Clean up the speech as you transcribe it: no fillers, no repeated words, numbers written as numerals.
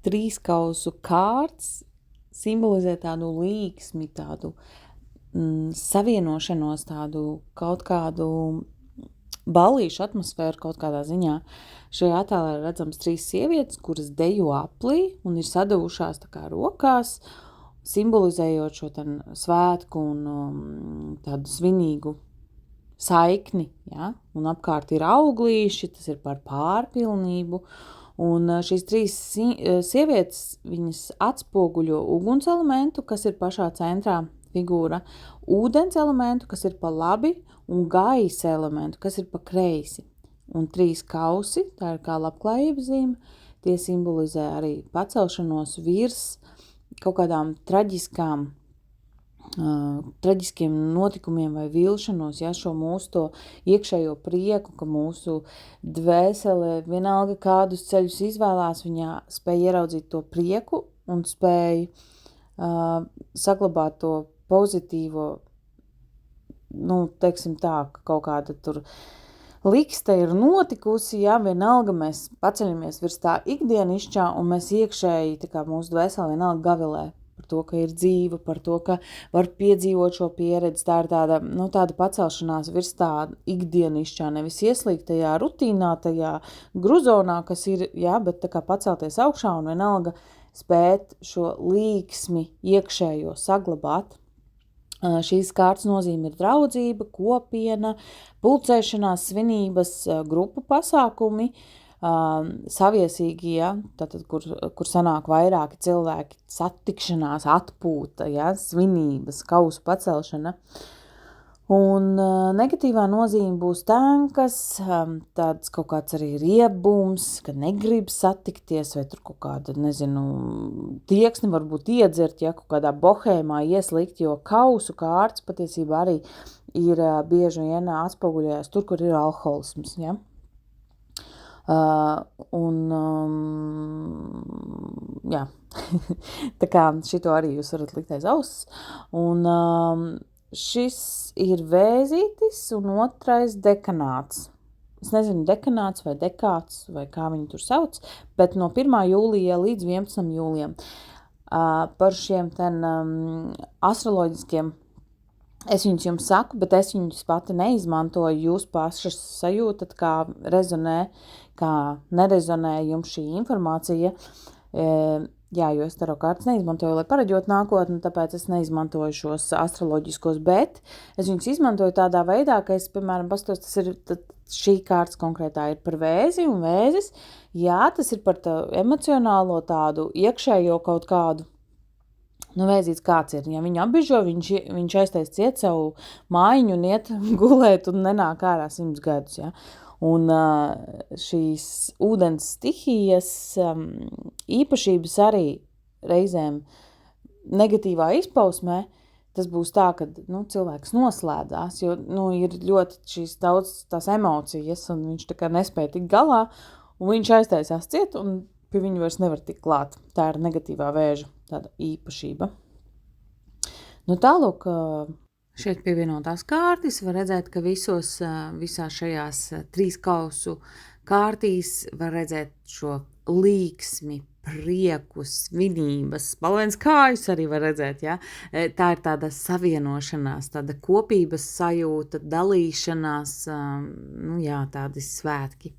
trīskausu kārts simbolizē tādu līksmi, tādu savienošanos, tādu kaut kādu ballīšu atmosfēru kaut kādā ziņā. Šajā attēlā ir redzams 3 sievietes, kuras dejo aplī un ir sadavušās tā kā rokās, simbolizējot šo svētku un tādu svinīgu saikni, ja? Un apkārt ir auglīši, tas ir par pārpilnību, un šīs 3 sievietes, viņas atspoguļo uguns elementu, kas ir pašā centrā figūra, ūdens elementu, kas ir pa labi, un gaisa elementu, kas ir pa kreisi. Un 3 kausi, tā ir kā labklājības zīme, tie simbolizē arī pacelšanos virs kaut kādām traģiskiem notikumiem vai vilšanos, ja, šo mūsu to iekšējo prieku, ka mūsu dvēsele vienalga kādus ceļus izvēlās, viņā spēj ieraudzīt to prieku un spēj saglabāt to pozitīvo, teiksim tā, ka kaut kāda tur likste ir notikusi, ja, vienalga mēs paceļamies virs tā ikdienišķā un mēs iekšēji, tā kā mūsu dvēseli vienalga gavilē par to, ka ir dzīva, par to, ka var piedzīvot šo pieredzi, tā ir tāda pacelšanās virs tā ikdienišķā, nevis ieslīgt tajā rutīnā, tajā gruzonā, kas ir, ja, bet tā kā pacelties augšā un vienalga spēt šo līksmi iekšējo saglabāt. Šīs kārtas nozīme ir draudzība, kopiena, pulcēšanās, svinības, grupu pasākumi, saviesīgi, ja, tātad, kur sanāk vairāki cilvēki, satikšanās, atpūta, ja, svinības, kausu pacelšana. Un negatīvā nozīme būs tankas, tāds kaut kāds arī riebums, ka negrib satikties, vai tur kaut kāda, tieksni varbūt iedzert, ja, kaut kādā bohēmā ieslīgt, jo kausu kārts patiesībā arī ir bieži vien atspoguļojās tur, kur ir alkoholisms, ja. Jā, tā kā šito arī jūs varat likt aiz auss, un šis ir vēzītis un otrais dekanāts. Es nezinu, dekanāts vai dekāts, vai kā viņi tur sauc, bet no 1. jūlija līdz 11. jūlijam. Par šiem astroloģiskiem es viņus jums saku, bet es viņus pati neizmantoju, jūs pašas sajūtat, kā rezonē, kā nerezonē jums šī informācija. Jā, jo es taro kārtas neizmantoju, lai pareģot nākotni, tāpēc es neizmantoju šos astroloģiskos, bet es viņus izmantoju tādā veidā, ka es, piemēram, pastos, šī kārtas konkrētā ir par vēzi un vēzis, jā, tas ir par emocionālo tādu iekšējo kaut kādu, vēzīts kāds ir, ja viņu apbižo, viņš aiztais ciet savu mājiņu un iet gulēt un nenāk ārā 100 gadus, ja. Un šīs ūdens stihijas īpašības arī reizēm negatīvā izpausmē, tas būs tā, ka cilvēks noslēdzās, jo ir ļoti šīs daudz tās emocijas, un viņš tā kā nespēja tikt galā, un viņš aiztaisās ciet, un pie viņa vairs nevar tikt klāt. Tā ir negatīvā vēža tāda īpašība. Tālūk, šeit pievienotās kārtis var redzēt, ka visā šajās 3 kausu kārtīs var redzēt šo līksmi, prieku, svinības, spalvains kājas arī var redzēt, ja? Tā ir tāda savienošanās, tāda kopības sajūta, dalīšanās, tādi svētki.